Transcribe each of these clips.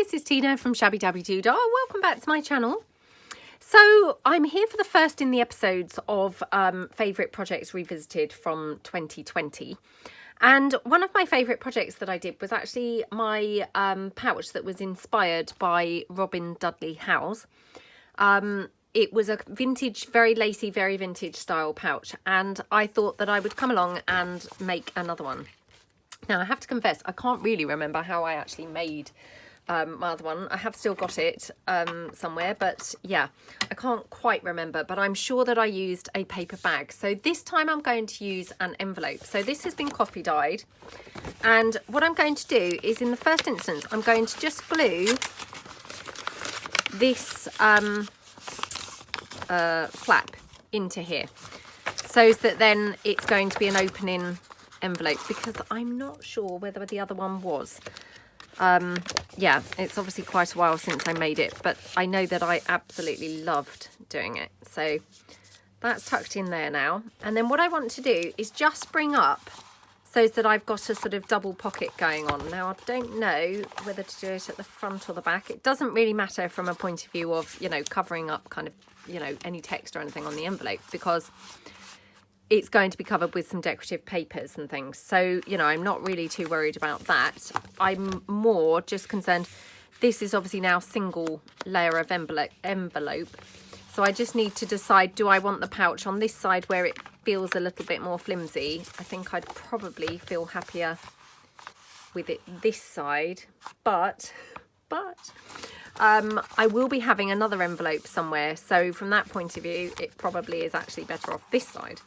this is Tina from Shabbydabbydoodah. Welcome back to my channel. So I'm here for the first in the episodes of favourite projects revisited from 2020. And one of my favourite projects that I did was actually my pouch that was inspired by Robin Dudley Howes. It was a vintage, very lacy, very vintage style pouch. And I thought that I would come along and make another one. Now, I have to confess, I can't really remember how I actually made my other one. I have still got it somewhere, but yeah, I can't quite remember, but I'm sure that I used a paper bag. So this time I'm going to use an envelope. So this has been coffee dyed, and what I'm going to do is, in the first instance, I'm going to just glue this flap into here, so that then it's going to be an opening envelope, because I'm not sure whether the other one was. Yeah, it's obviously quite a while since I made it, but I know that I absolutely loved doing it. So that's tucked in there now. And then what I want to do is just bring up so that I've got a sort of double pocket going on. Now, I don't know whether to do it at the front or the back. It doesn't really matter from a point of view of, you know, covering up kind of, you know, any text or anything on the envelope, because it's going to be covered with some decorative papers and things. So, you know, I'm not really too worried about that. I'm more just concerned, this is obviously now single layer of envelope. So I just need to decide, do I want the pouch on this side where it feels a little bit more flimsy? I think I'd probably feel happier with it this side, but I will be having another envelope somewhere. So from that point of view, it probably is actually better off this side.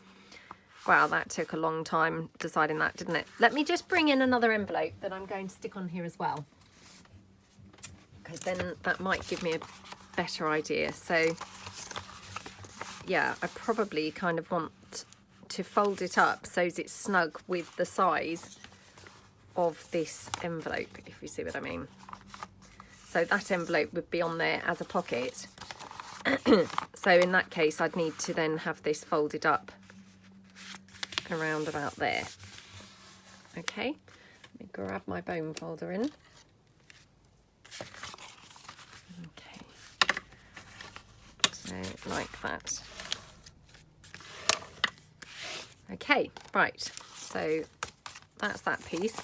Wow, that took a long time deciding that, didn't it? Let me just bring in another envelope that I'm going to stick on here as well, because then that might give me a better idea. So yeah, I probably kind of want to fold it up so it's snug with the size of this envelope, if you see what I mean. So that envelope would be on there as a pocket. So in that case, I'd need to then have this folded up around about there. Okay, let me grab my bone folder in. Okay, so like that. Okay, right, so that's that piece.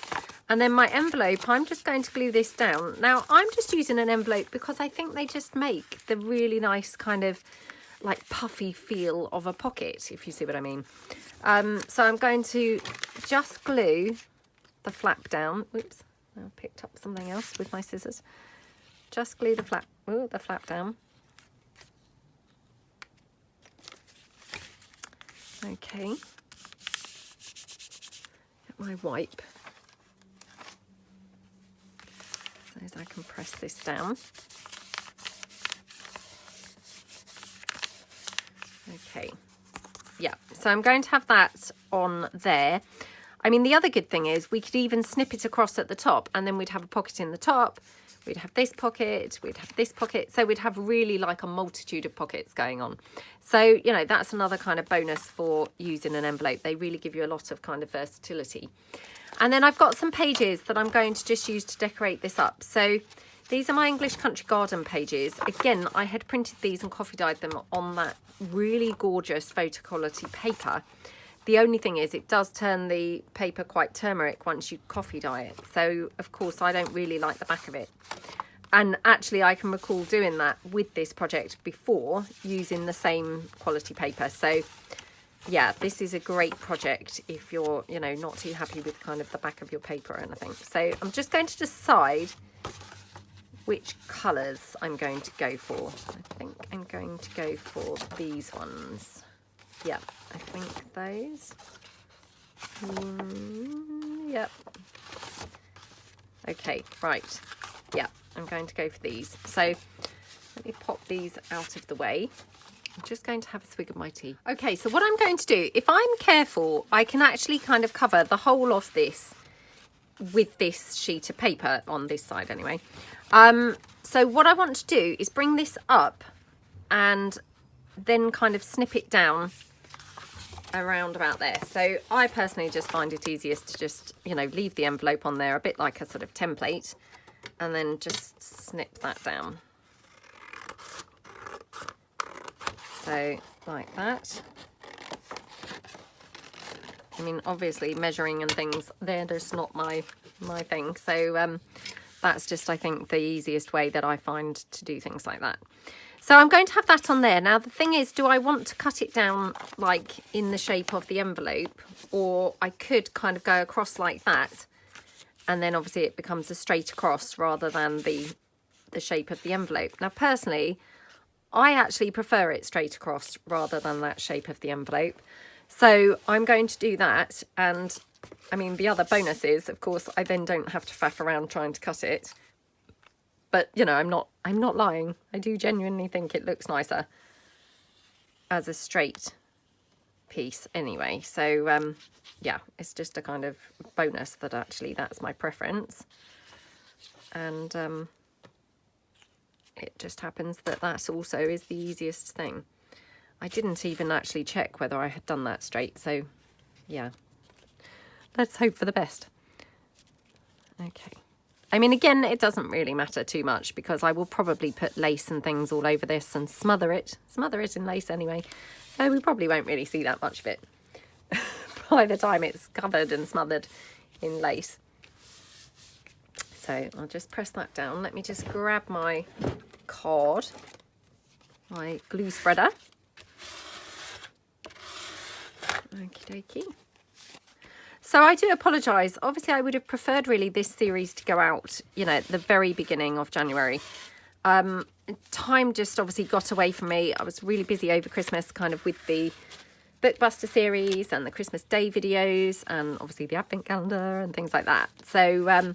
And then my envelope, I'm just going to glue this down. Now, I'm just using an envelope because I think they just make the really nice kind of like puffy feel of a pocket, if you see what I mean. So I'm going to just glue the flap down. Oops, I picked up something else with my scissors. Just glue the flap down. Okay. Get my wipe so as I can press this down. Okay, yeah, so I'm going to have that on there. I mean, the other good thing is we could even snip it across at the top, and then we'd have a pocket in the top, we'd have this pocket, we'd have this pocket, so we'd have really like a multitude of pockets going on. So, you know, that's another kind of bonus for using an envelope. They really give you a lot of kind of versatility. And then I've got some pages that I'm going to just use to decorate this up. So these are my English Country Garden pages. Again, I had printed these and coffee dyed them on that really gorgeous photo quality paper. The only thing is it does turn the paper quite turmeric once you coffee dye it. So, of course, I don't really like the back of it. And actually, I can recall doing that with this project before using the same quality paper. So, yeah, this is a great project if you're, you know, not too happy with kind of the back of your paper or anything. So I'm just going to decide which colours I'm going to go for. I think I'm going to go for these ones. Yeah, I think those. Yep. Okay, right. Yeah, I'm going to go for these. So let me pop these out of the way. I'm just going to have a swig of my tea. Okay, so what I'm going to do, if I'm careful, I can actually kind of cover the whole of this with this sheet of paper on this side anyway. So what I want to do is bring this up and then kind of snip it down around about there. So I personally just find it easiest to just, you know, leave the envelope on there, a bit like a sort of template, and then just snip that down. So like that. I mean, obviously measuring and things, they're just not my thing. So that's just, I think, the easiest way that I find to do things like that. So I'm going to have that on there. Now, the thing is, do I want to cut it down like in the shape of the envelope, or I could kind of go across like that, and then obviously it becomes a straight across rather than the shape of the envelope. Now, personally, I actually prefer it straight across rather than that shape of the envelope. So I'm going to do that. And I mean, the other bonus is, of course, I then don't have to faff around trying to cut it. But, you know, I'm not lying. I do genuinely think it looks nicer as a straight piece anyway. So, yeah, it's just a kind of bonus that actually that's my preference. And it just happens that that also is the easiest thing. I didn't even actually check whether I had done that straight. So, yeah, let's hope for the best. Okay. I mean, again, it doesn't really matter too much because I will probably put lace and things all over this and smother it in lace anyway. So we probably won't really see that much of it by the time it's covered and smothered in lace. So I'll just press that down. Let me just grab my card, my glue spreader. Okie dokie. So I do apologise. Obviously, I would have preferred really this series to go out, you know, at the very beginning of January. Time just obviously got away from me. I was really busy over Christmas, kind of with the Bookbuster series and the Christmas Day videos and obviously the Advent calendar and things like that. So,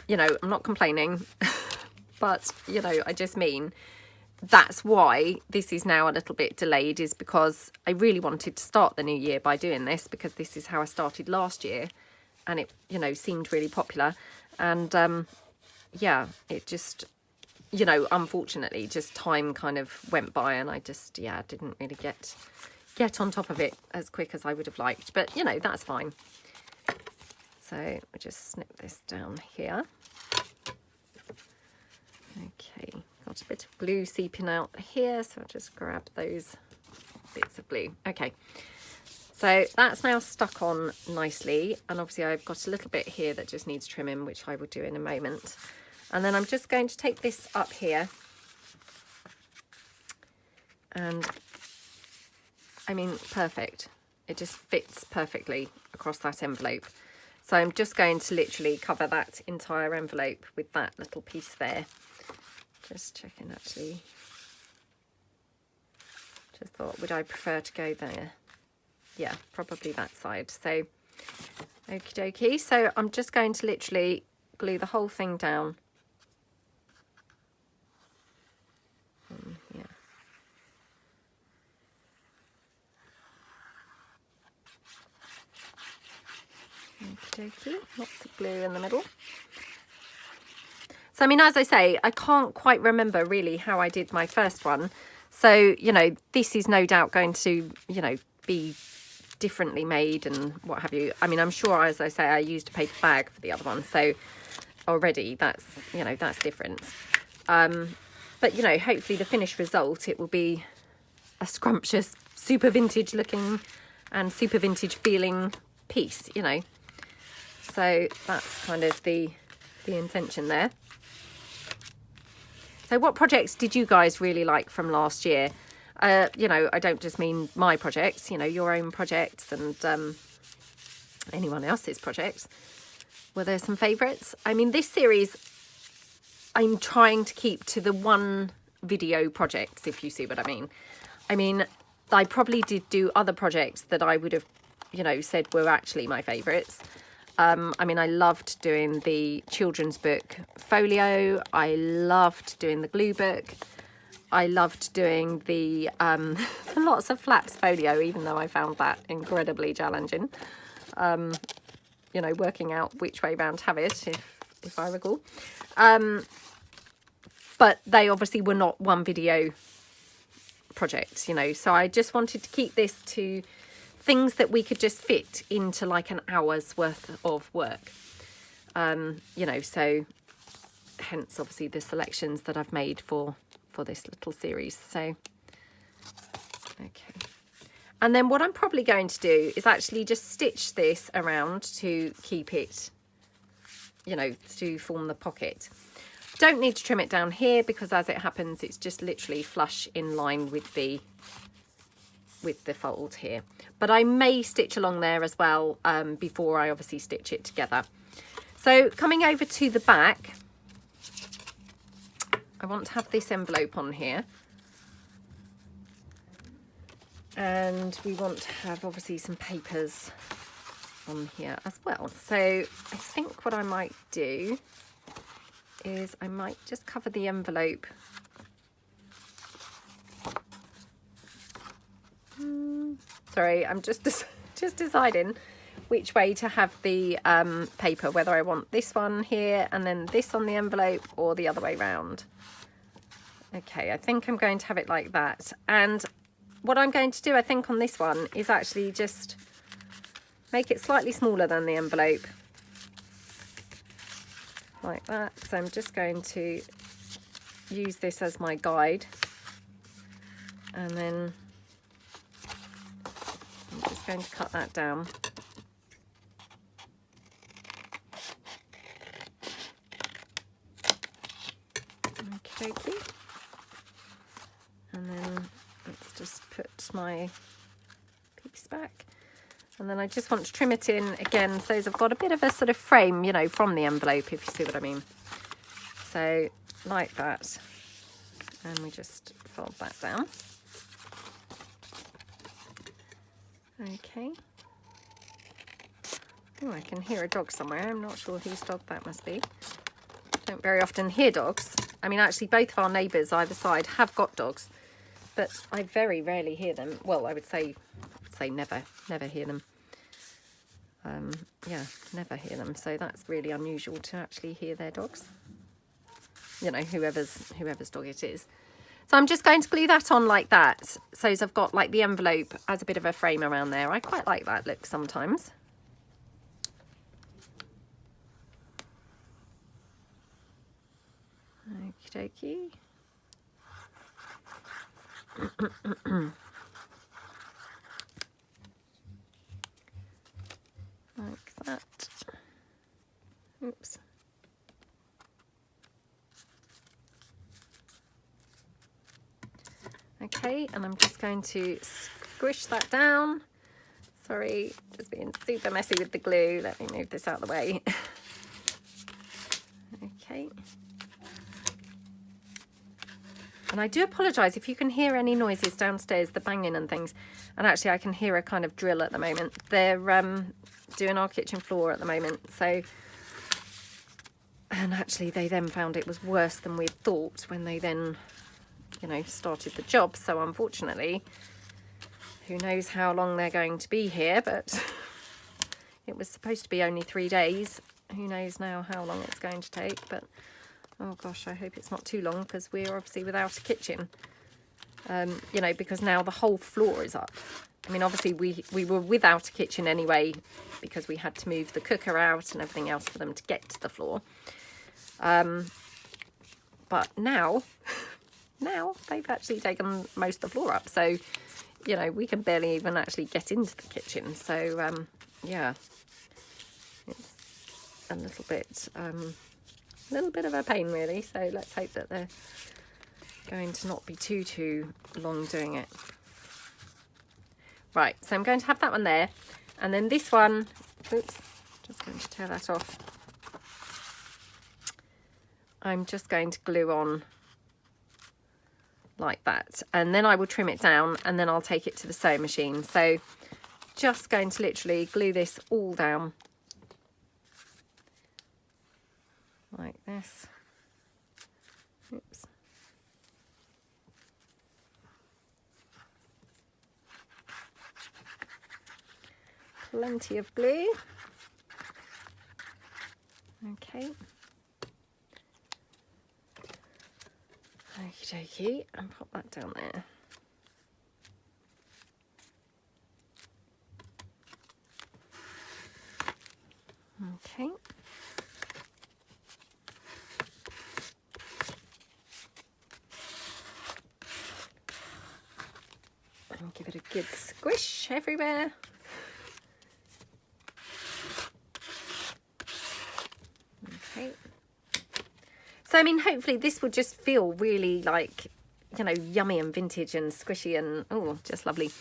you know, I'm not complaining, but, you know, I just mean that's why this is now a little bit delayed, is because I really wanted to start the new year by doing this, because this is how I started last year and it, you know, seemed really popular. And yeah, it just, you know, unfortunately just time kind of went by and I just, yeah, didn't really get on top of it as quick as I would have liked, but you know, that's fine. So we'll just snip this down here. Okay, got a bit of glue seeping out here, so I'll just grab those bits of glue. Okay, so that's now stuck on nicely, and obviously I've got a little bit here that just needs trimming, which I will do in a moment. And then I'm just going to take this up here, and I mean, perfect. It just fits perfectly across that envelope. So I'm just going to literally cover that entire envelope with that little piece there. Just checking actually. Just thought, would I prefer to go there? Yeah, probably that side. So, okie dokie. So I'm just going to literally glue the whole thing down. Yeah. Okie dokie. Lots of glue in the middle. So, I mean, as I say, I can't quite remember really how I did my first one. So, you know, this is no doubt going to, you know, be differently made and what have you. I mean, I'm sure, as I say, I used a paper bag for the other one. So already that's, you know, that's different. But, you know, hopefully the finished result, it will be a scrumptious, super vintage looking and super vintage feeling piece, you know. So that's kind of the intention there. So what projects did you guys really like from last year? You know, I don't just mean my projects, you know, your own projects and anyone else's projects. Were there some favourites? I mean, this series, I'm trying to keep to the one video projects, if you see what I mean. I mean, I probably did do other projects that I would have, you know, said were actually my favourites. I mean, I loved doing the children's book folio. I loved doing the glue book. I loved doing the lots of flaps folio, even though I found that incredibly challenging. You know, working out which way round to have it, if I recall. But they obviously were not one video projects, you know. So I just wanted to keep this to things that we could just fit into like an hour's worth of work. You know, so hence obviously the selections that I've made for this little series. So, okay. And then what I'm probably going to do is actually just stitch this around to keep it, you know, to form the pocket. Don't need to trim it down here because as it happens, it's just literally flush in line with the fold here. But I may stitch along there as well before I obviously stitch it together. So coming over to the back, I want to have this envelope on here. And we want to have obviously some papers on here as well. So I think what I might do is I might just cover the envelope. Sorry, I'm just deciding which way to have the paper, whether I want this one here and then this on the envelope or the other way round. Okay, I think I'm going to have it like that. And what I'm going to do, I think, on this one is actually just make it slightly smaller than the envelope. Like that. So I'm just going to use this as my guide. And then I'm just going to cut that down. Okay. And then let's just put my piece back. And then I just want to trim it in again so I've got a bit of a sort of frame, you know, from the envelope, if you see what I mean. So like that. And we just fold that down. Okay. Oh, I can hear a dog somewhere. I'm not sure whose dog that must be. Don't very often hear dogs. I mean, actually, both of our neighbours either side have got dogs, but I very rarely hear them. Well, I would say never hear them. Yeah, never hear them. So that's really unusual to actually hear their dogs. You know, whoever's dog it is. So I'm just going to glue that on like that. So I've got like the envelope as a bit of a frame around there. I quite like that look sometimes. Okie dokie. Like that. Oops. Okay, and I'm just going to squish that down. Sorry, just being super messy with the glue. Let me move this out of the way. Okay. And I do apologise if you can hear any noises downstairs, the banging and things. And actually I can hear a kind of drill at the moment. They're doing our kitchen floor at the moment. So, and actually they then found it was worse than we'd thought when they then, you know, started the job. So unfortunately, who knows how long they're going to be here, but it was supposed to be only 3 days. Who knows now how long it's going to take, but oh gosh, I hope it's not too long because we're obviously without a kitchen, you know, because now the whole floor is up. I mean, obviously we were without a kitchen anyway because we had to move the cooker out and everything else for them to get to the floor. But now they've actually taken most of the floor up. So, you know, we can barely even actually get into the kitchen. So, yeah, it's a little bit of a pain really. So let's hope that they're going to not be too long doing it. Right, so I'm going to have that one there. And then this one, oops, just going to tear that off. I'm just going to glue on like that. And then I will trim it down and then I'll take it to the sewing machine. So just going to literally glue this all down. Like this. Oops. Plenty of glue. Okay. Okie dokie, and pop that down there. Okay. Give it a good squish everywhere. Okay. So, I mean, hopefully this will just feel really like, you know, yummy and vintage and squishy and, oh, just lovely.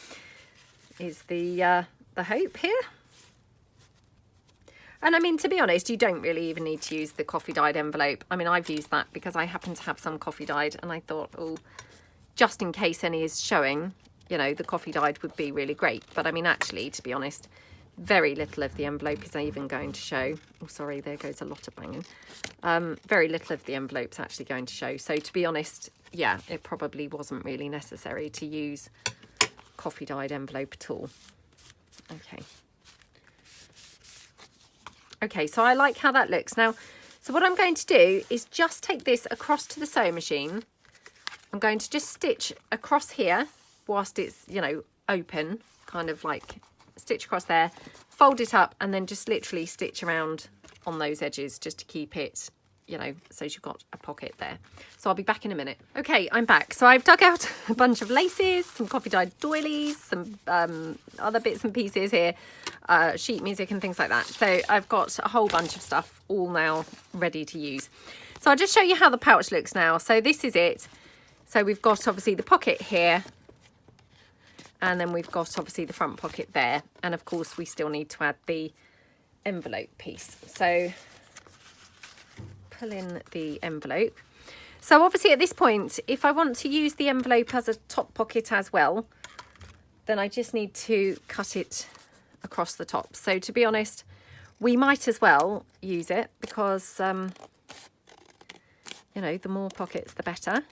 Is the hope here. And I mean, to be honest, you don't really even need to use the coffee dyed envelope. I mean, I've used that because I happen to have some coffee dyed and I thought, oh, just in case any is showing, you know, the coffee dyed would be really great. But I mean, actually, to be honest, very little of the envelope is even going to show. Oh, sorry, there goes a lot of banging. Very little of the envelope's actually going to show. So to be honest, yeah, it probably wasn't really necessary to use coffee dyed envelope at all. Okay. Okay, so I like how that looks. Now, so what I'm going to do is just take this across to the sewing machine. I'm going to just stitch across here whilst it's, you know, open, kind of like stitch across there, fold it up, and then just literally stitch around on those edges just to keep it, you know, so you've got a pocket there. So I'll be back in a minute. Okay, I'm back. So I've dug out a bunch of laces, some coffee dyed doilies, some other bits and pieces here, sheet music and things like that. So I've got a whole bunch of stuff all now ready to use. So I'll just show you how the pouch looks now. So this is it. So we've got obviously the pocket here, and then we've got obviously the front pocket there. And of course we still need to add the envelope piece. So pull in the envelope. So obviously at this point, if I want to use the envelope as a top pocket as well, then I just need to cut it across the top. So to be honest, we might as well use it because, you know, the more pockets, the better.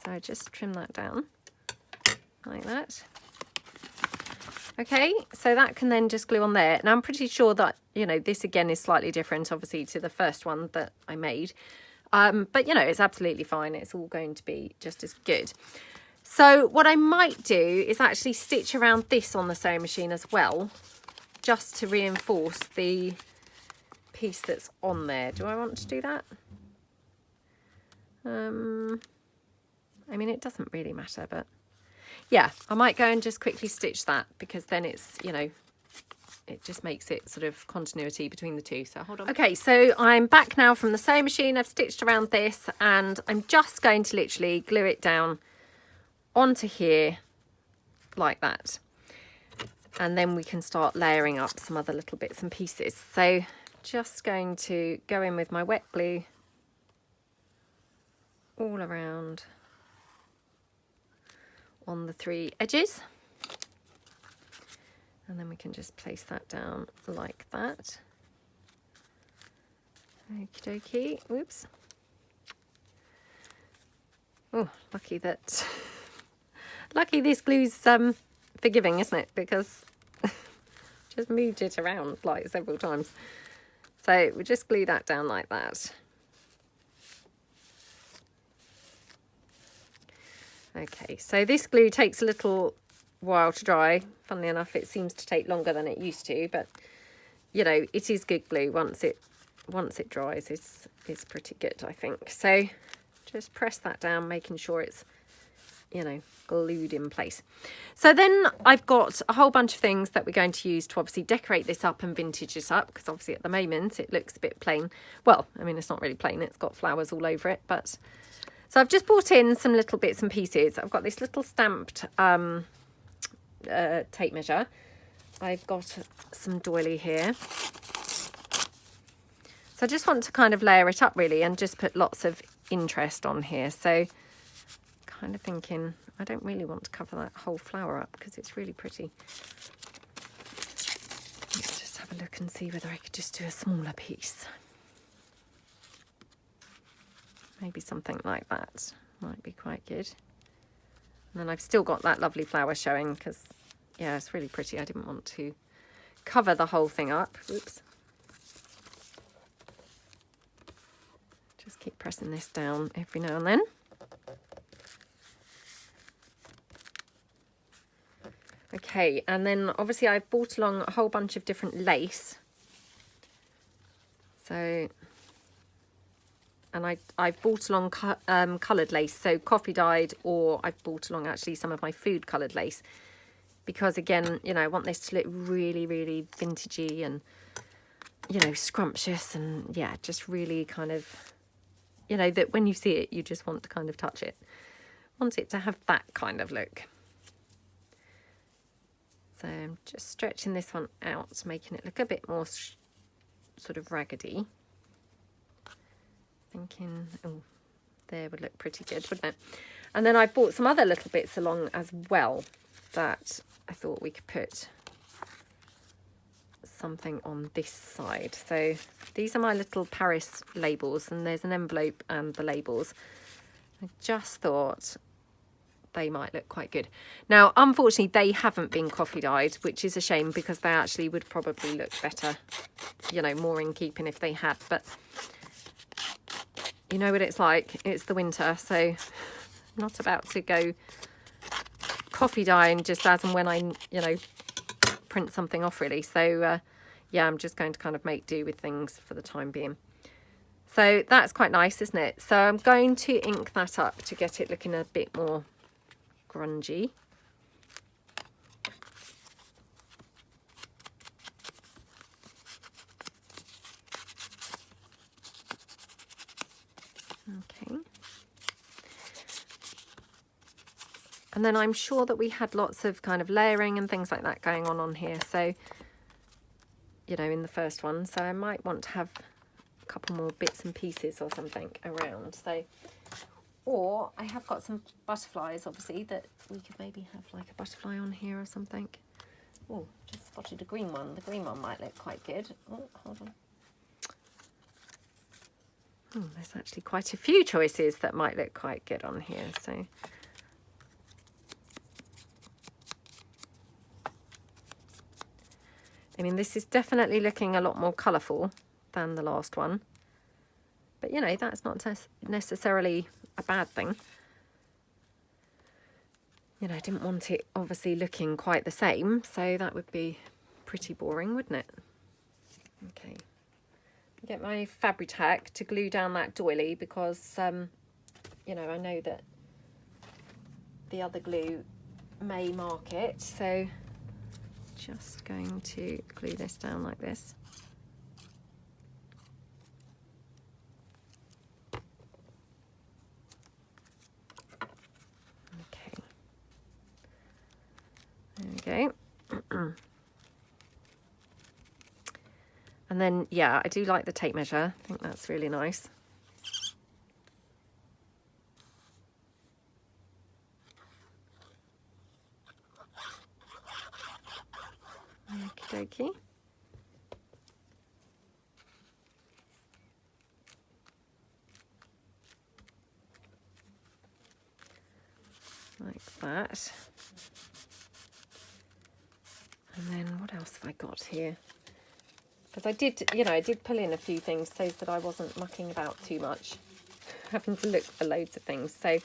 So just trim that down like that. Okay, so that can then just glue on there. Now I'm pretty sure that, you know, this again is slightly different obviously to the first one that I made. But, you know, it's absolutely fine. It's all going to be just as good. So what I might do is actually stitch around this on the sewing machine as well, just to reinforce the piece that's on there. Do I want to do that? I mean, it doesn't really matter, but yeah, I might go and just quickly stitch that because then it's, you know, it just makes it sort of continuity between the two. So hold on. Okay, so I'm back now from the sewing machine. I've stitched around this and I'm just going to literally glue it down onto here like that. And then we can start layering up some other little bits and pieces. So just going to go in with my wet glue all around on the three edges. And then we can just place that down like that. Okie dokie. Whoops. Oh, lucky that... lucky this glue's forgiving, isn't it? Because just moved it around like several times. So we just glue that down like that. Okay, so this glue takes a little while to dry. Funnily enough, it seems to take longer than it used to, but you know, it is good glue. Once it dries, it's pretty good, I think. So just press that down, making sure it's, you know, glued in place. So then I've got a whole bunch of things that we're going to use to obviously decorate this up and vintage it up, because obviously at the moment it looks a bit plain. Well, I mean, it's not really plain, it's got flowers all over it, but so I've just brought in some little bits and pieces. I've got this little stamped tape measure. I've got some doily here. So I just want to kind of layer it up really and just put lots of interest on here. So kind of thinking I don't really want to cover that whole flower up because it's really pretty. Let's just have a look and see whether I could just do a smaller piece. Maybe something like that might be quite good. And then I've still got that lovely flower showing because, yeah, it's really pretty. I didn't want to cover the whole thing up. Oops. Just keep pressing this down every now and then. Okay, and then obviously I've brought along a whole bunch of different lace. So... and I've brought along coloured lace, so coffee dyed, or I've brought along actually some of my food coloured lace. because again, you know, I want this to look really, really vintagey and, you know, scrumptious, and yeah, just really kind of, you know, that when you see it, you just want to kind of touch it. Want it to have that kind of look. So I'm just stretching this one out, making it look a bit more sort of raggedy. Thinking, oh, there would look pretty good, wouldn't it? And then I bought some other little bits along as well that I thought we could put something on this side. So these are my little Paris labels, and there's an envelope and the labels. I just thought they might look quite good. Now, unfortunately, they haven't been coffee dyed, which is a shame because they actually would probably look better, you know, more in keeping if they had. But you know what it's like. It's the winter, so I'm not about to go coffee dyeing just as and when I, you know, print something off really. So yeah, I'm just going to kind of make do with things for the time being. So that's quite nice, isn't it? So I'm going to ink that up to get it looking a bit more grungy. Okay. And then I'm sure that we had lots of kind of layering and things like that going on here. So, you know, in the first one. So I might want to have a couple more bits and pieces or something around. So, or I have got some butterflies, obviously, that we could maybe have like a butterfly on here or something. Oh, just spotted a green one. The green one might look quite good. Oh, hold on. Oh, there's actually quite a few choices that might look quite good on here. So I mean, this is definitely looking a lot more colourful than the last one. But, you know, that's not necessarily a bad thing. You know, I didn't want it obviously looking quite the same, so that would be pretty boring, wouldn't it? Okay. Get my Fabri-Tac to glue down that doily because, you know, I know that the other glue may mark it, so just going to glue this down like this. Okay. There we go. And then, yeah, I do like the tape measure. I think that's really nice. Okie dokie. Like that. And then what else have I got here? Because I did, you know, I did pull in a few things so that I wasn't mucking about too much, having to look for loads of things. So,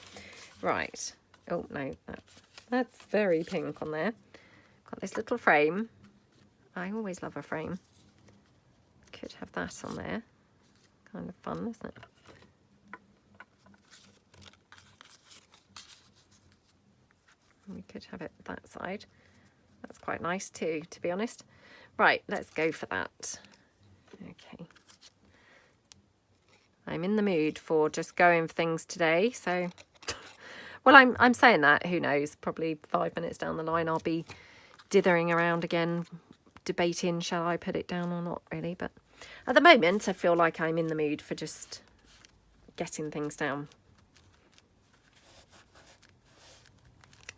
right. Oh, no, that's very pink on there. Got this little frame. I always love a frame. Could have that on there. Kind of fun, isn't it? We could have it that side. That's quite nice too, to be honest. Right, let's go for that. Okay. I'm in the mood for just going for things today, so well, I'm saying that, who knows, probably 5 minutes down the line I'll be dithering around again, debating shall I put it down or not really, but at the moment I feel like I'm in the mood for just getting things down.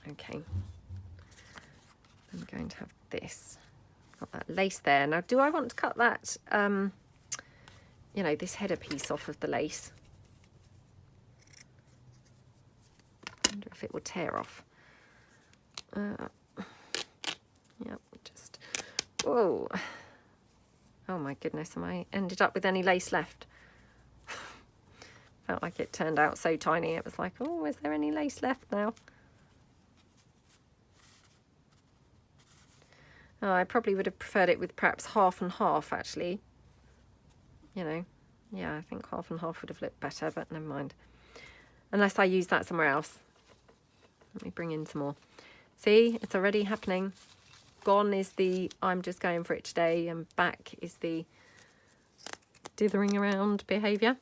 Okay. I'm going to have this. Got that lace there. Now, do I want to cut that, you know, this header piece off of the lace? I wonder if it will tear off. Yep, just, whoa. Oh my goodness, am I ended up with any lace left? Felt like it turned out so tiny. It was like, oh, is there any lace left now? Oh, I probably would have preferred it with perhaps half and half, actually. You know, yeah, I think half and half would have looked better, but never mind. Unless I use that somewhere else. Let me bring in some more. See, it's already happening. Gone is the I'm just going for it today, and back is the dithering around behaviour.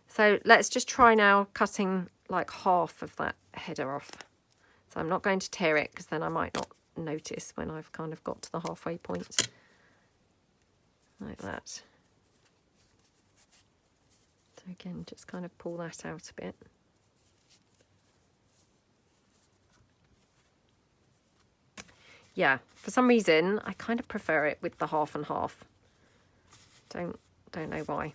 So let's just try now cutting like half of that header off. So I'm not going to tear it because then I might not notice when I've kind of got to the halfway point. Like that. So again, just kind of pull that out a bit. Yeah, for some reason, I kind of prefer it with the half and half. Don't know why.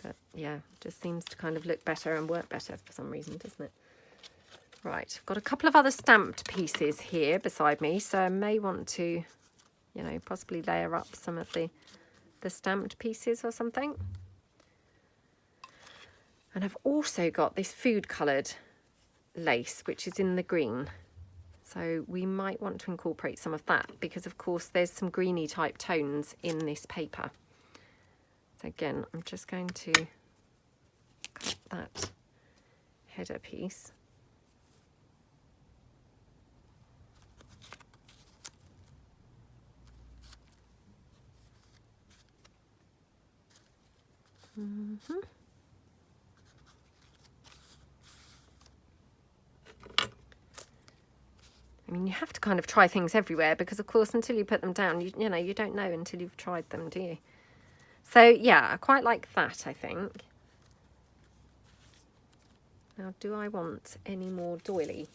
But yeah, just seems to kind of look better and work better for some reason, doesn't it? Right, I've got a couple of other stamped pieces here beside me, so I may want to, you know, possibly layer up some of the stamped pieces or something. And I've also got this food coloured lace, which is in the green. So we might want to incorporate some of that because, of course, there's some greeny type tones in this paper. So again, I'm just going to cut that header piece. I mean, you have to kind of try things everywhere because, of course, until you put them down, you know, you don't know until you've tried them, do you? So, yeah, I quite like that, I think. Now, do I want any more doily,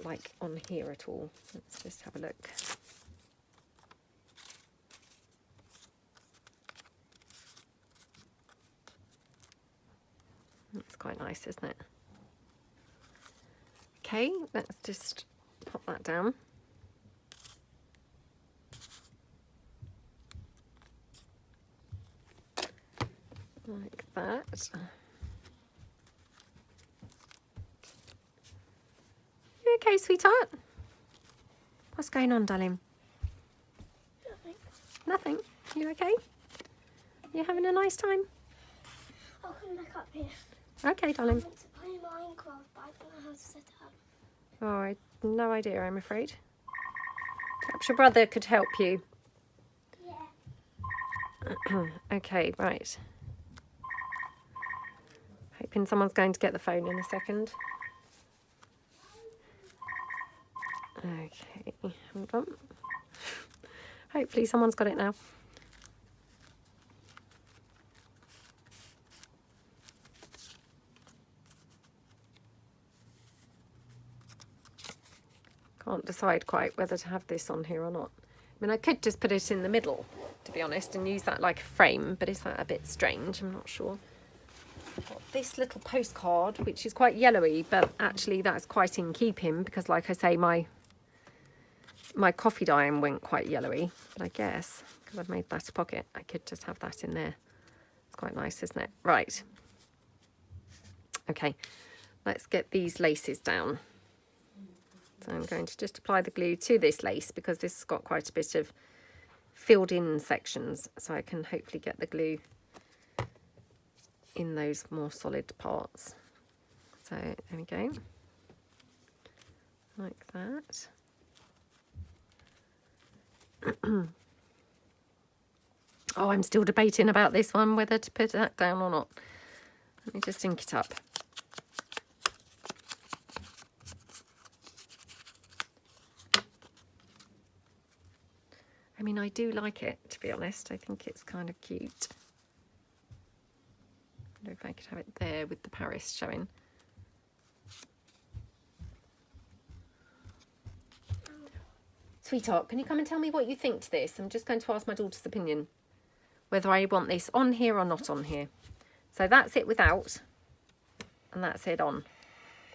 like, on here at all? Let's just have a look. That's quite nice, isn't it? Okay, let's just pop that down. Like that. You okay, sweetheart? What's going on, darling? Nothing. Nothing? You okay? You having a nice time? I'll come back up here. Okay, I darling. want to play Minecraft, but I don't know how to set it up. Oh, I have no idea, I'm afraid. Perhaps your brother could help you. Yeah. Okay, right. Hoping someone's going to get the phone in a second. Okay, hold on. Hopefully someone's got it now. Can't decide quite whether to have this on here or not. I mean, I could just put it in the middle, to be honest, and use that like a frame, but is that a bit strange? I'm not sure. I've got this little postcard, which is quite yellowy, but actually that's quite in keeping because, like I say, my coffee dime went quite yellowy. But I guess, because I've made that a pocket, I could just have that in there. It's quite nice, isn't it? Right. Okay, let's get these laces down. So I'm going to just apply the glue to this lace because this has got quite a bit of filled in sections, so I can hopefully get the glue in those more solid parts. So there we go, like that. Oh, I'm still debating about this one, whether to put that down or not. Let me just ink it up. I mean, I do like it, to be honest. I think it's kind of cute. I wonder if I could have it there with the Paris showing. Sweetheart, can you come and tell me what you think to this? I'm just going to ask my daughter's opinion, whether I want this on here or not on here. So that's it without, and that's it on.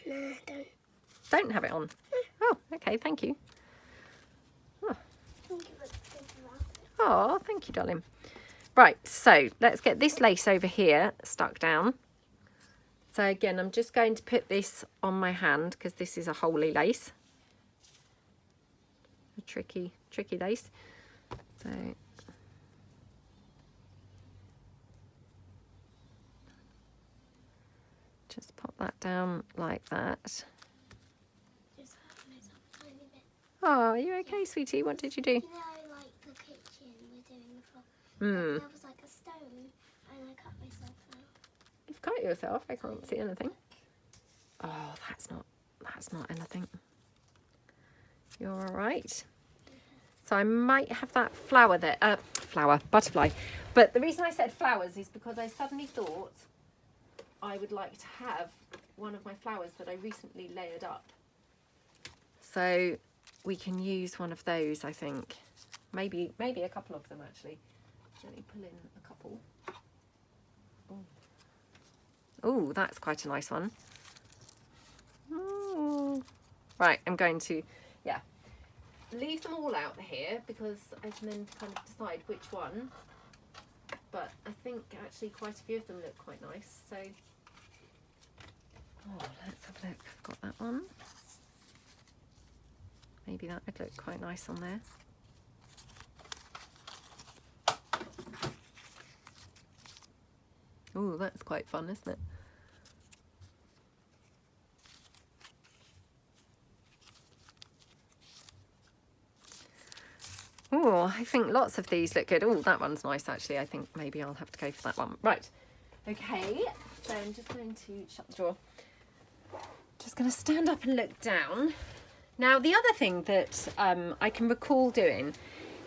No, don't. Don't have it on? Oh, okay, thank you. Oh. Oh, thank you, darling. Right, so let's get this lace over here stuck down. So again, I'm just going to put this on my hand because this is a holey lace. A tricky lace. So just pop that down like that. Oh, are you okay, sweetie? What did you do? You know, like the kitchen, we're doing the floor. Hmm. There was like a stone, and I cut myself now. You've cut yourself. I can't see anything. Oh, that's not anything. You're all right. So I might have that flower there. Butterfly. But the reason I said flowers is because I suddenly thought I would like to have one of my flowers that I recently layered up. So we can use one of those, I think. Maybe a couple of them actually. Let me pull in a couple. Oh, that's quite a nice one. Ooh. Right, I'm going to, leave them all out here because I can then kind of decide which one. But I think actually quite a few of them look quite nice. So, let's have a look. I've got that one. Maybe that would look quite nice on there. Oh, that's quite fun, isn't it? Oh, I think lots of these look good. Oh, that one's nice actually. I think maybe I'll have to go for that one. Right. Okay. So I'm just going to shut the drawer. Just going to stand up and look down. Now, the other thing that I can recall doing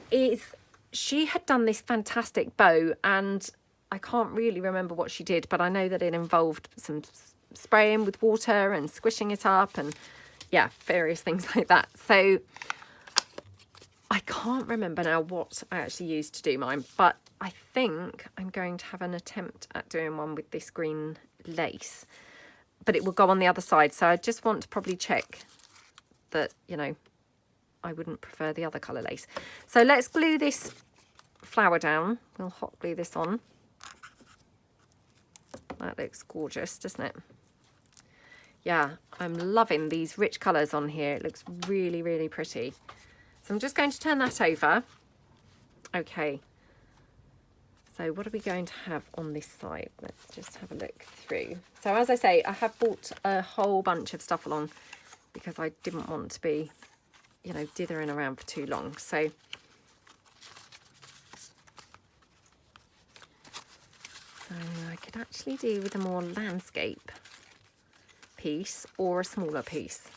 is she had done this fantastic bow, and I can't really remember what she did, but I know that it involved some spraying with water and squishing it up and various things like that. So I can't remember now what I actually used to do mine, but I think I'm going to have an attempt at doing one with this green lace, but it will go on the other side. So I just want to probably check that, I wouldn't prefer the other colour lace. So let's glue this flower down. We'll hot glue this on. That looks gorgeous, doesn't it? Yeah, I'm loving these rich colours on here. It looks really, really pretty. So I'm just going to turn that over. Okay. So what are we going to have on this side? Let's just have a look through. So as I say, I have bought a whole bunch of stuff along because I didn't want to be, dithering around for too long. So I could actually do with a more landscape piece or a smaller piece.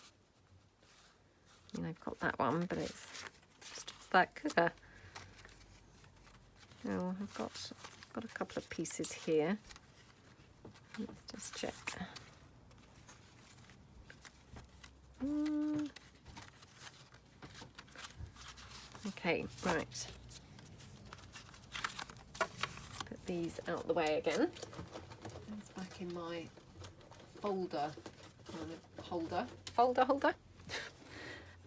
I've got that one, but it's just that cooker. Oh, I've got a couple of pieces here. Let's just check. Okay, right. Put these out the way again. It's back in my folder holder.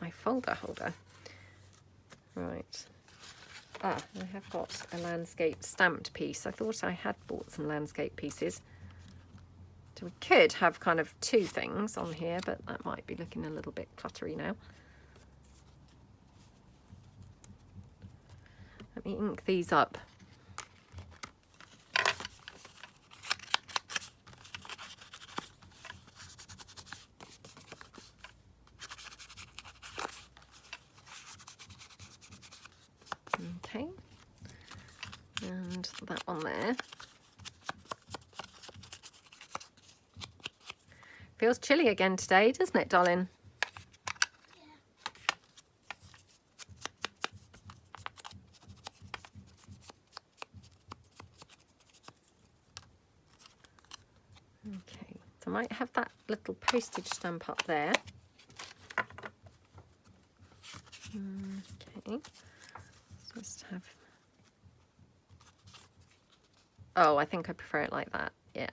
My folder holder. Right. I have got a landscape stamped piece. I thought I had bought some landscape pieces. So we could have kind of two things on here, but that might be looking a little bit cluttery now. Let me ink these up. Okay, and that one there. Feels chilly again today, doesn't it, darling? Yeah. Okay, so I might have that little postage stamp up there. Okay. Just have, I think I prefer it like that. Yeah.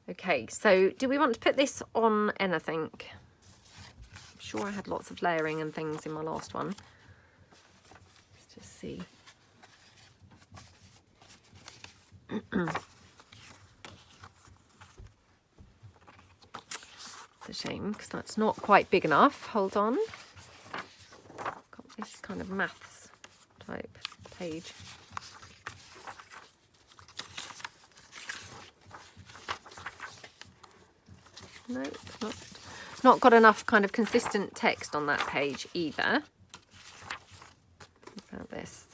Okay, so do we want to put this on anything? I'm sure I had lots of layering and things in my last one. Let's just see. It's a shame because that's not quite big enough. Hold on. Got this kind of maths type page. No, it's not. not got enough kind of consistent text on that page either. What about this?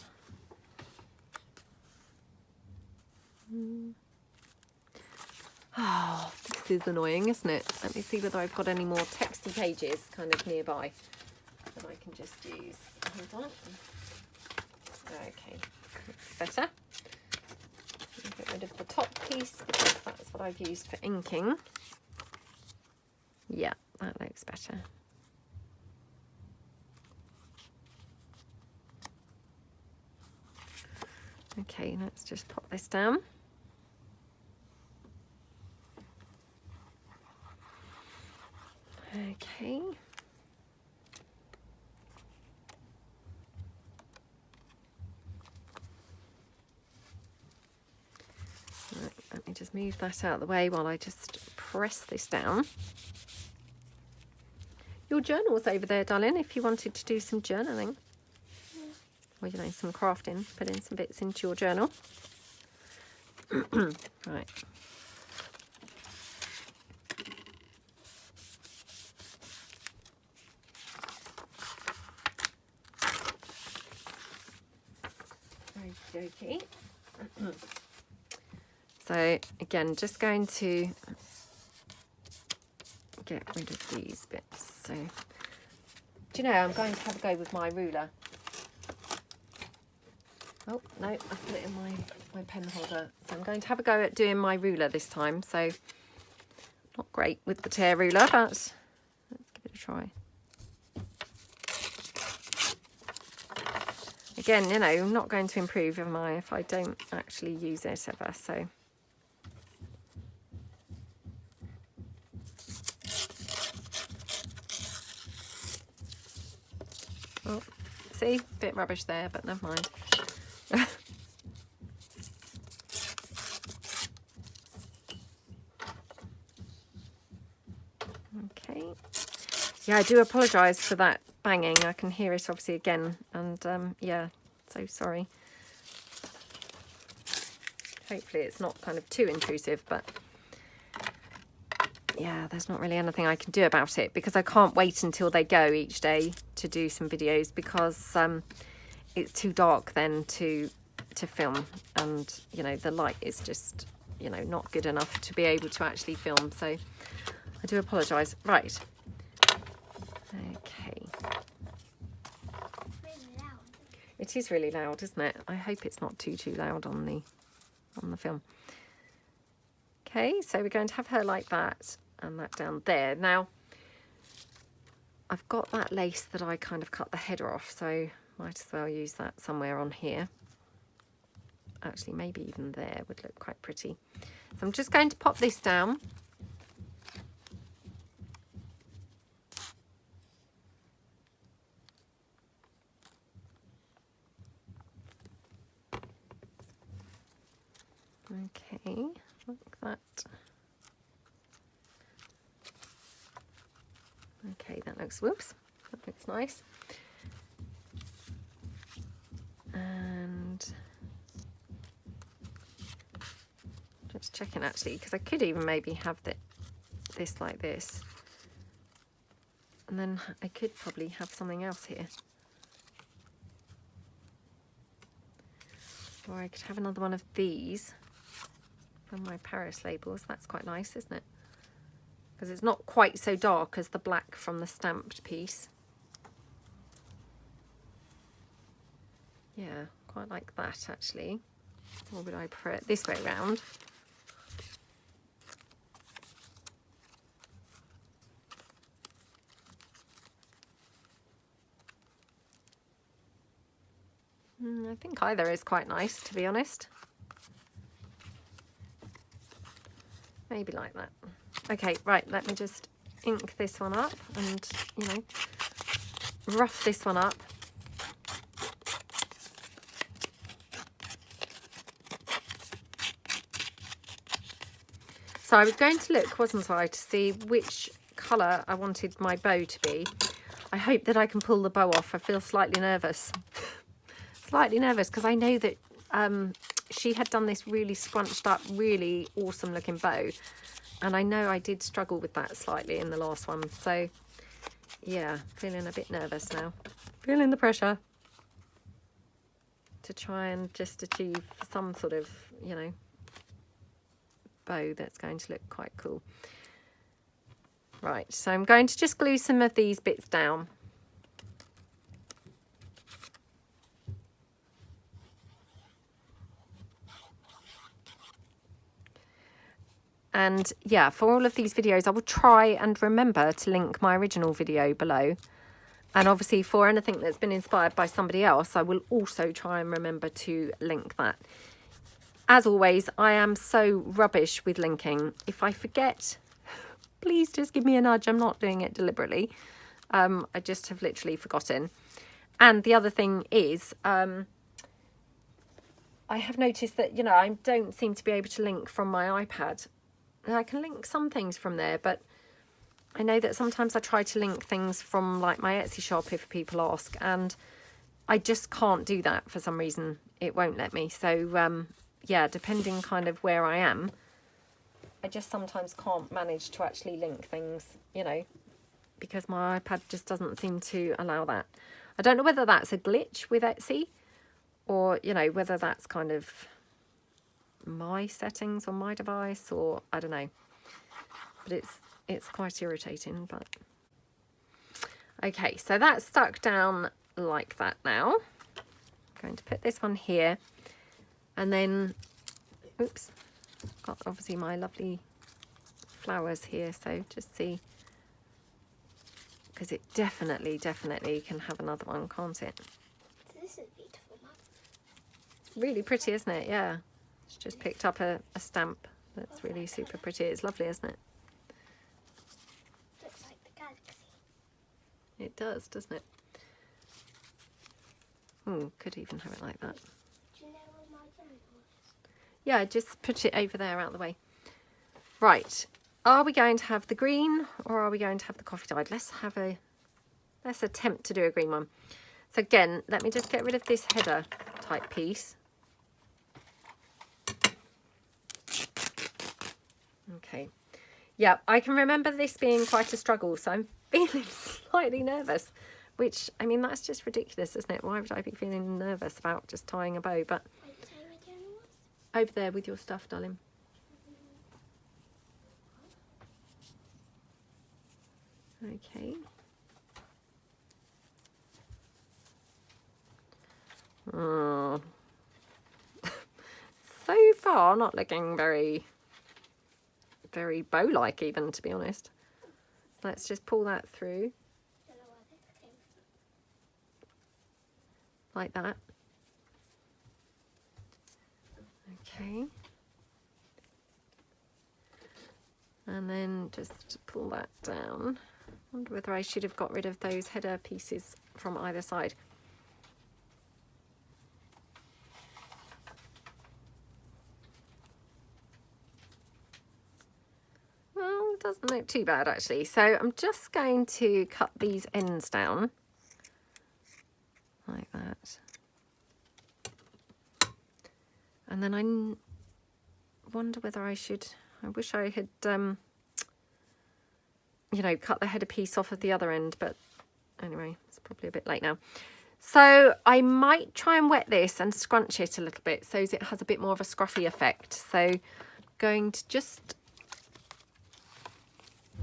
Oh, this is annoying, isn't it? Let me see whether I've got any more texty pages kind of nearby that I can just use. Hold on. Okay, better. Get rid of the top piece because that's what I've used for inking. Yeah, that looks better. Okay, let's just pop this down. Okay. Right, let me just move that out of the way while I just press this down. Your journal's over there, darling, if you wanted to do some journaling. Or, you know, some crafting, put in some bits into your journal. Right. Okay. So again, just going to get rid of these bits. So, do you know, I'm going to have a go with my ruler. Oh, no, I put it in my pen holder. So I'm going to have a go at doing my ruler this time. So, not great with the tear ruler, but let's give it a try. Again, you know, I'm not going to improve, am I, if I don't actually use it ever, so. Oh, see, bit rubbish there, but never mind. Okay. Yeah, I do apologise for that banging. I can hear it obviously again, and yeah, so sorry. Hopefully it's not kind of too intrusive, but yeah, there's not really anything I can do about it because I can't wait until they go each day to do some videos because it's too dark then to film, and you know, the light is just, you know, not good enough to be able to actually film, so I do apologise. Right. Okay. It is really loud, isn't it? I hope it's not too loud on the film. Okay, so we're going to have her like that and that down there. Now, I've got that lace that I kind of cut the header off, so might as well use that somewhere on here. Actually, maybe even there would look quite pretty. So I'm just going to pop this down. Okay, like that. Okay, that looks, whoops, that looks nice. And just checking actually, because I could even maybe have this like this. And then I could probably have something else here. Or I could have another one of these from my Paris labels. That's quite nice, isn't it? Because it's not quite so dark as the black from the stamped piece. Yeah, quite like that actually. Or would I prefer it this way around? I think either is quite nice, to be honest. Maybe like that. Okay, right, let me just ink this one up and, you know, rough this one up. So I was going to look, wasn't I, to see which colour I wanted my bow to be. I hope that I can pull the bow off. I feel slightly nervous. Slightly nervous because I know that she had done this really scrunched up, really awesome looking bow. And I know I did struggle with that slightly in the last one. So yeah, feeling a bit nervous now. Feeling the pressure to try and just achieve some sort of, you know, bow that's going to look quite cool. Right, so I'm going to just glue some of these bits down. And yeah, for all of these videos, I will try and remember to link my original video below. And obviously for anything that's been inspired by somebody else, I will also try and remember to link that. As always, I am so rubbish with linking. If I forget, please just give me a nudge. I'm not doing it deliberately. I just have literally forgotten. And the other thing is, I have noticed that, you know, I don't seem to be able to link from my iPad. I can link some things from there, but I know that sometimes I try to link things from like my Etsy shop if people ask, and I just can't do that for some reason. It won't let me. So yeah, depending kind of where I am, I just sometimes can't manage to actually link things, you know, because my iPad just doesn't seem to allow that. I don't know whether that's a glitch with Etsy or, you know, whether that's kind of my settings on my device, or I don't know, but it's quite irritating. But okay, so that's stuck down like that. Now I'm going to put this one here, and then oops, got obviously my lovely flowers here, so just see, because it definitely can have another one, can't it? This is beautiful, Mum. It's really pretty, isn't it? Yeah. It's just picked up a stamp that's really super pretty. It's lovely, isn't it? Looks like the galaxy. It does, doesn't it? Oh, could even have it like that. Do you know where my journal is? Yeah, just put it over there out of the way. Right. Are we going to have the green or are we going to have the coffee dyed? Let's attempt to do a green one. So again, let me just get rid of this header type piece. Okay, yeah, I can remember this being quite a struggle, so I'm feeling slightly nervous, which, I mean, that's just ridiculous, isn't it? Why would I be feeling nervous about just tying a bow? But over there with your stuff, darling. Okay. Oh. So far, not looking very bow-like even, to be honest. Let's just pull that through like that. Okay, and then just pull that down. I wonder whether I should have got rid of those header pieces from either side. Doesn't look too bad actually. So I'm just going to cut these ends down like that, and then I wonder whether I wish I had you know, cut the header piece off of the other end, but anyway, it's probably a bit late now. So I might try and wet this and scrunch it a little bit so it has a bit more of a scruffy effect. So I'm going to just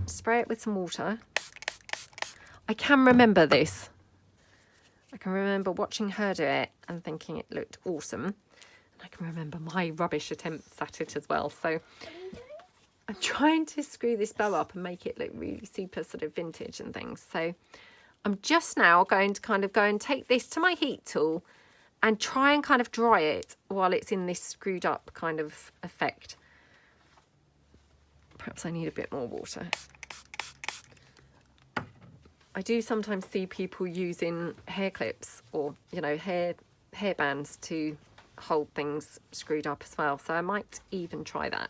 spray it with some water. I can remember this. I can remember watching her do it and thinking it looked awesome. And I can remember my rubbish attempts at it as well. So I'm trying to screw this bow up and make it look really super sort of vintage and things. So I'm just now going to kind of go and take this to my heat tool and try and kind of dry it while it's in this screwed up kind of effect. Perhaps I need a bit more water. I do sometimes see people using hair clips or, you know, hair bands to hold things screwed up as well. So I might even try that.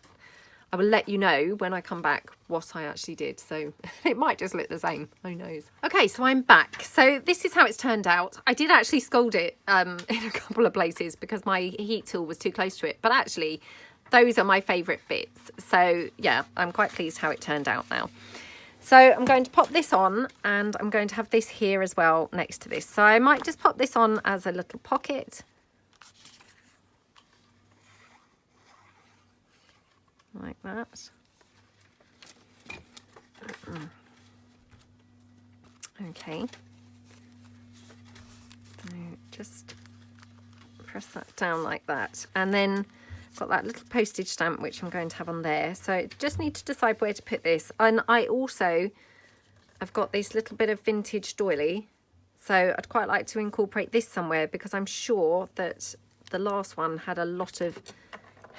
I will let you know when I come back what I actually did. So it might just look the same. Who knows? Okay, so I'm back. So this is how it's turned out. I did actually scold it in a couple of places because my heat tool was too close to it. But actually, those are my favourite bits. So yeah, I'm quite pleased how it turned out now. So I'm going to pop this on, and I'm going to have this here as well next to this. So I might just pop this on as a little pocket. Like that. Okay. So just press that down like that. And then got that little postage stamp which I'm going to have on there. So just need to decide where to put this. And I've got this little bit of vintage doily. So I'd quite like to incorporate this somewhere because I'm sure that the last one had a lot of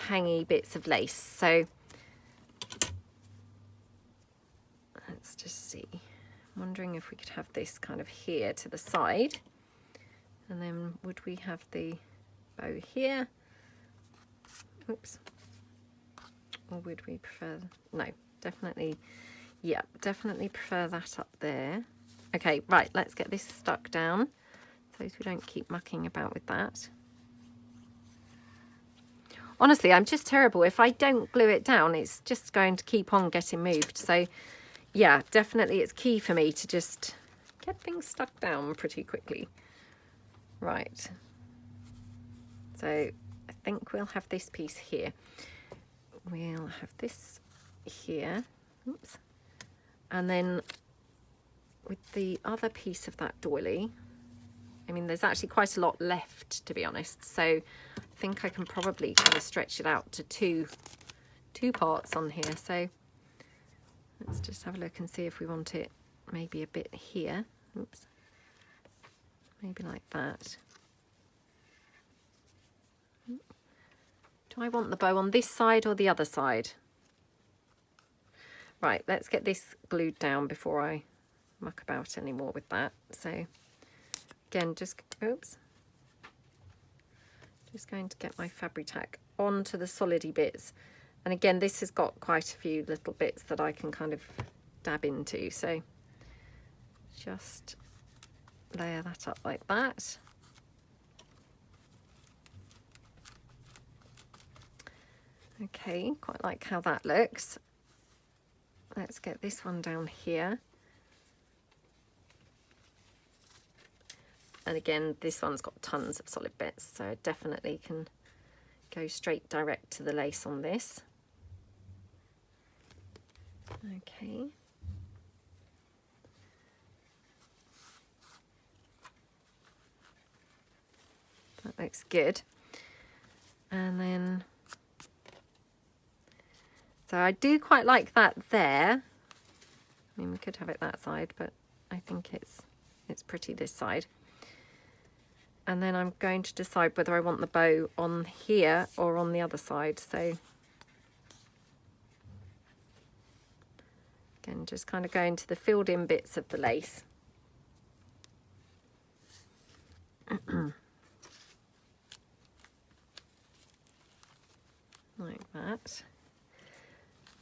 hangy bits of lace. So let's just see. I'm wondering if we could have this kind of here to the side, and then would we have the bow here? Oops. Or would we prefer, no, definitely, yeah, definitely prefer that up there. Okay, right, let's get this stuck down so we don't keep mucking about with that. Honestly, I'm just terrible. If I don't glue it down, it's just going to keep on getting moved. So yeah, definitely it's key for me to just get things stuck down pretty quickly. Right. So I think we'll have this piece here. We'll have this here. Oops. And then with the other piece of that doily, I mean, there's actually quite a lot left, to be honest. So I think I can probably kind of stretch it out to two parts on here. So let's just have a look and see if we want it maybe a bit here. Oops. Maybe like that. Do I want the bow on this side or the other side? Right, let's get this glued down before I muck about anymore with that. So again, just going to get my Fabri-Tac onto the solidy bits. And again, this has got quite a few little bits that I can kind of dab into. So just layer that up like that. Okay, quite like how that looks. Let's get this one down here. And again, this one's got tons of solid bits, so I definitely can go straight direct to the lace on this. Okay. That looks good. And then, so I do quite like that there. I mean, we could have it that side, but I think it's pretty this side. And then I'm going to decide whether I want the bow on here or on the other side. So again, just kind of going to the filled in bits of the lace. Like that.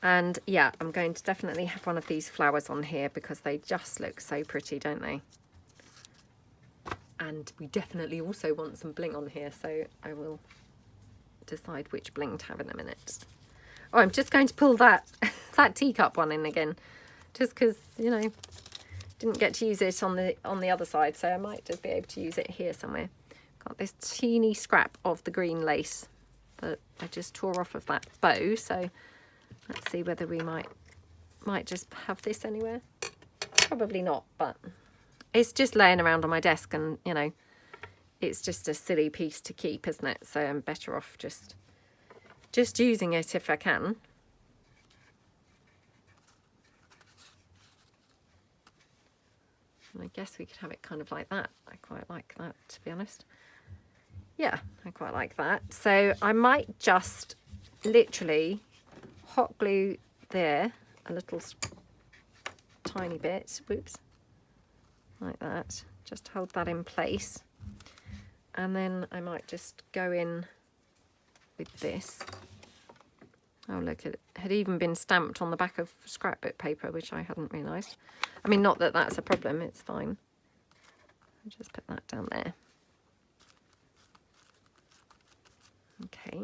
And yeah, I'm going to definitely have one of these flowers on here because they just look so pretty, don't they? And we definitely also want some bling on here, so I will decide which bling to have in a minute. Oh, I'm just going to pull that that teacup one in again, just because, you know, didn't get to use it on the other side, so I might just be able to use it here somewhere. Got this teeny scrap of the green lace that I just tore off of that bow, so let's see whether we might just have this anywhere. Probably not, but it's just laying around on my desk, and you know, it's just a silly piece to keep, isn't it? So I'm better off just using it if I can. And I guess we could have it kind of like that. I quite like that, to be honest. Yeah, I quite like that. So I might just literally hot glue there a little tiny bit. Whoops. Like that, just hold that in place, and then I might just go in with this Oh, look, it had even been stamped on the back of scrapbook paper, which I hadn't realised. I mean, not that that's a problem, it's fine. I'll just put that down there. Okay.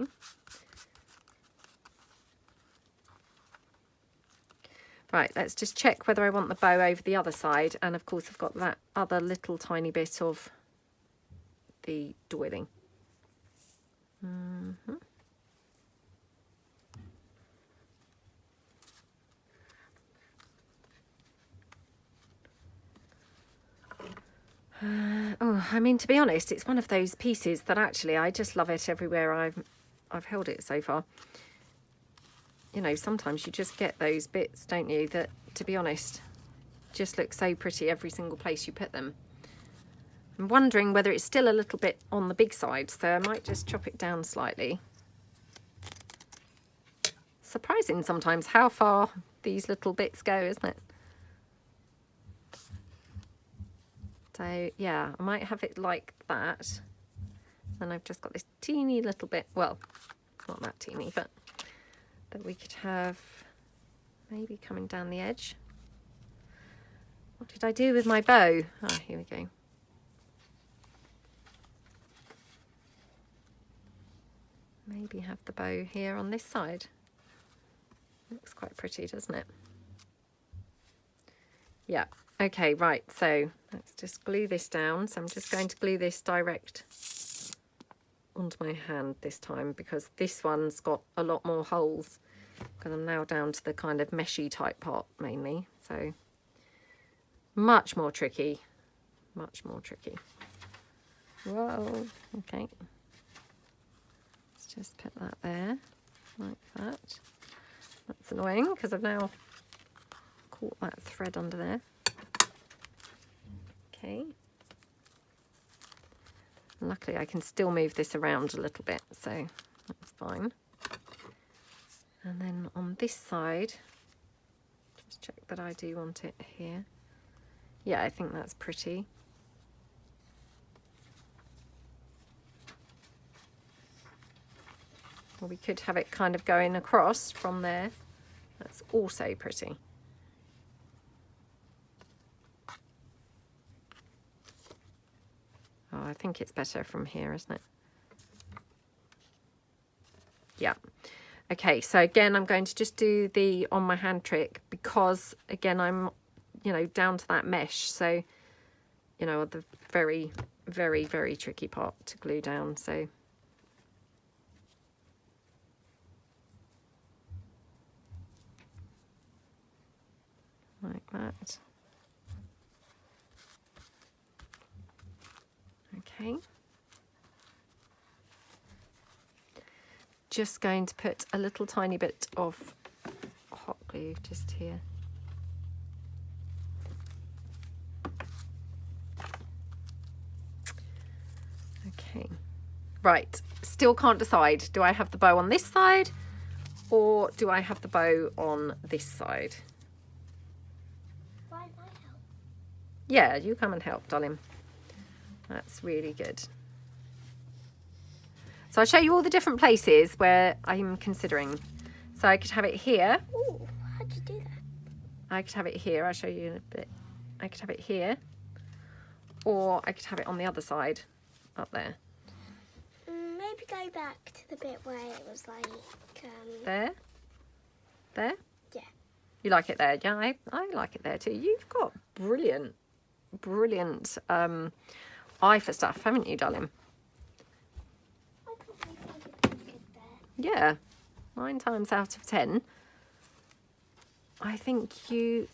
Right, let's just check whether I want the bow over the other side. And of course, I've got that other little tiny bit of the doiling. Oh, I mean, to be honest, it's one of those pieces that actually I just love it everywhere I've held it so far. You know, sometimes you just get those bits, don't you, that, to be honest, just look so pretty every single place you put them. I'm wondering whether it's still a little bit on the big side, so I might just chop it down slightly. Surprising sometimes how far these little bits go, isn't it? So yeah, I might have it like that. Then I've just got this teeny little bit, well, it's not that teeny, but that we could have maybe coming down the edge. What did I do with my bow? Ah, here we go. Maybe have the bow here on this side. Looks quite pretty, doesn't it? Yeah. Okay, right, so let's just glue this down. So I'm just going to glue this direct onto my hand this time, because this one's got a lot more holes, because I'm now down to the kind of meshy type part mainly. So much more tricky, much more tricky. Whoa, okay. Let's just put that there, like that. That's annoying, because I've now caught that thread under there. Okay. Luckily I can still move this around a little bit, so that's fine. And then on this side, just check that I do want it here. Yeah, I think that's pretty. Or we could have it kind of going across from there. That's also pretty. Oh, I think it's better from here, isn't it? Yeah. Okay, so again, I'm going to just do the on my hand trick, because again, I'm, you know, down to that mesh. So, you know, the very, very, very tricky part to glue down. So like that. Okay. Just going to put a little tiny bit of hot glue just here. Okay. Right. Still can't decide. Do I have the bow on this side, or do I have the bow on this side? Why not help? Yeah, you come and help, darling. That's really good. So I'll show you all the different places where I'm considering. So I could have it here. Ooh, how'd you do that? I could have it here. I'll show you in a bit. I could have it here. Or I could have it on the other side, up there. Maybe go back to the bit where it was like... There? There? Yeah. You like it there? Yeah, I like it there too. You've got brilliant, brilliant eye for stuff, haven't you, darling? I probably find it pretty good there. Yeah, 9 times out of 10. I think you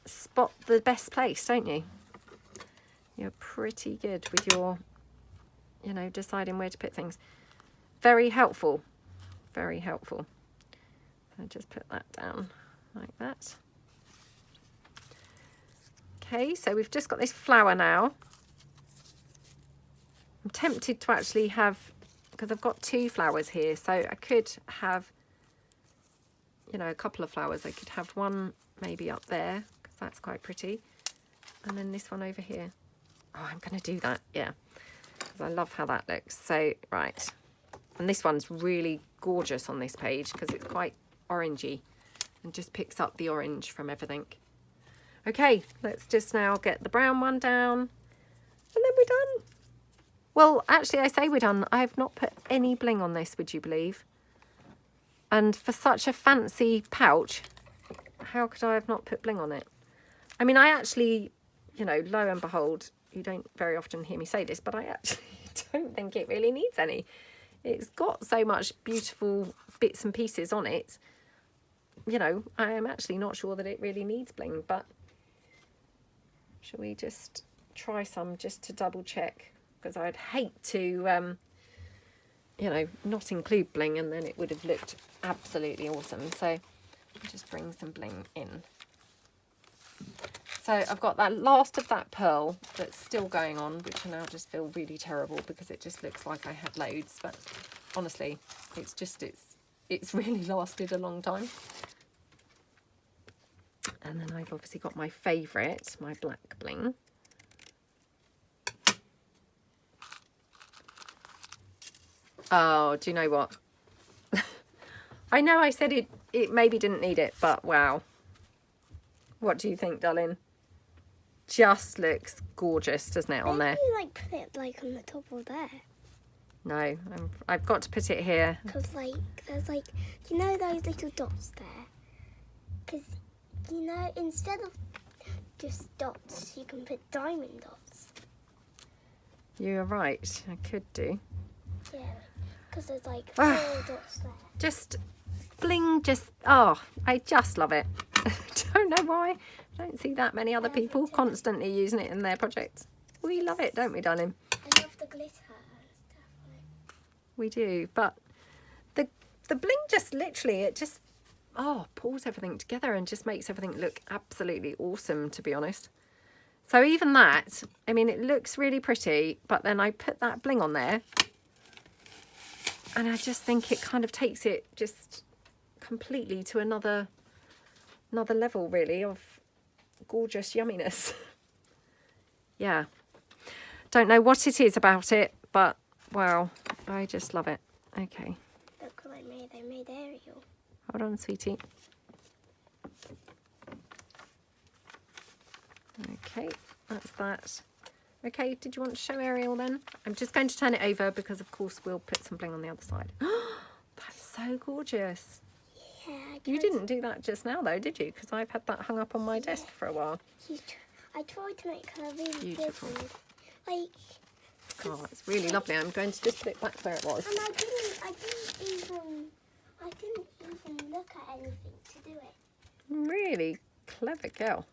spot the best place, don't you? You're pretty good with your, you know, deciding where to put things. Very helpful. Very helpful. So just put that down like that. Okay, so we've just got this flower now. I'm tempted to actually have, because I've got 2 flowers here, so I could have, you know, a couple of flowers. I could have one maybe up there, because that's quite pretty, and then this one over here. Oh, I'm going to do that, yeah, because I love how that looks. So, right, And this one's really gorgeous on this page because it's quite orangey and just picks up the orange from everything. Okay, let's just now get the brown one down and then we're done. Well, actually, I say we're done. I have not put any bling on this, would you believe? And for such a fancy pouch, how could I have not put bling on it? I mean, I actually, you know, lo and behold, you don't very often hear me say this, but I actually don't think it really needs any. It's got so much beautiful bits and pieces on it. You know, I am actually not sure that it really needs bling, but shall we just try some just to double check? Because I'd hate to, you know, not include bling and then it would have looked absolutely awesome. So I'll just bring some bling in. So I've got that last of that pearl that's still going on, which I now just feel really terrible because it just looks like I had loads. But honestly, it's just, it's really lasted a long time. And then I've obviously got my favourite, my black bling. Oh, do you know what? I know I said it maybe didn't need it, but wow. What do you think, darling? Just looks gorgeous, doesn't it, on there? Maybe you like put it like on the top of there. No, I've got to put it here. Because like, there's like, you know those little dots there? Because, you know, instead of just dots, you can put diamond dots. You're right, I could do. Yeah, because there's like 4 dots there. Just bling, just, oh, I just love it. Don't know why. I don't see that many other people constantly using it in their projects. We love it, don't we, darling? I love the glitter and stuff. We do, but the bling just literally, it just, pulls everything together and just makes everything look absolutely awesome, to be honest. So even that, I mean, it looks really pretty, but then I put that bling on there and I just think it kind of takes it just completely to another level, really, of gorgeous yumminess. Yeah. Don't know what it is about it, but wow, I just love it. Okay. Look what I made Ariel. Hold on, sweetie. Okay, that's that. Okay, did you want to show Ariel then? I'm just going to turn it over because, of course, we'll put some bling on the other side. That's so gorgeous. Yeah, You didn't do that just now, though, did you? Because I've had that hung up on my desk for a while. I tried to make her really Beautiful. busy. Like, Oh, it's really lovely. I'm going to just put it back where it was. and I didn't even look at anything to do it. Really clever girl.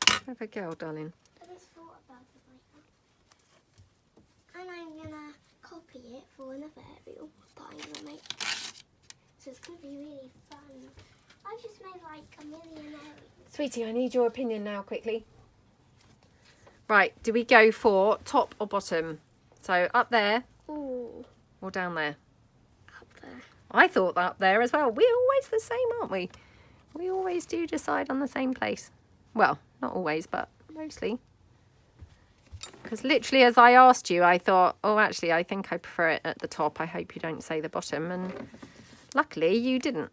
Clever girl, darling. I just thought about it like that. And I'm gonna copy it for another Ariel that I'm gonna make. So it's gonna be really fun. I just made like a million Ariels. Sweetie, I need your opinion now, quickly. Right, do we go for top or bottom? So up there Ooh, or down there? up there. I thought up there as well. We're always the same, aren't we? We always do decide on the same place. Well, not always, but mostly. Because literally as I asked you, I thought, oh, actually, I think I prefer it at the top. I hope you don't say the bottom. And luckily you didn't.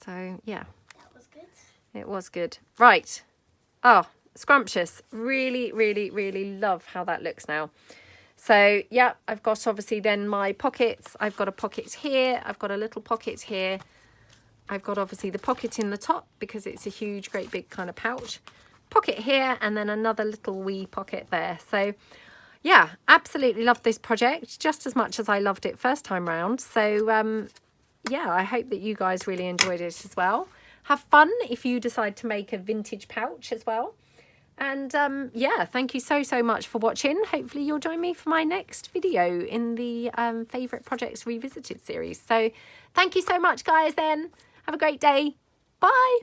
So, yeah. That was good. It was good. Right. Oh, scrumptious. Really, really, really love how that looks now. So, yeah, I've got obviously then my pockets. I've got a pocket here. I've got a little pocket here. I've got obviously the pocket in the top because it's a huge, great big kind of pouch. Pocket here and then another little wee pocket there. So, yeah, absolutely love this project just as much as I loved it first time round. So, yeah, I hope that you guys really enjoyed it as well. Have fun if you decide to make a vintage pouch as well. And yeah, thank you so much for watching. Hopefully you'll join me for my next video in the Favourite Projects Revisited series. So thank you so much, guys, then. Have a great day. Bye.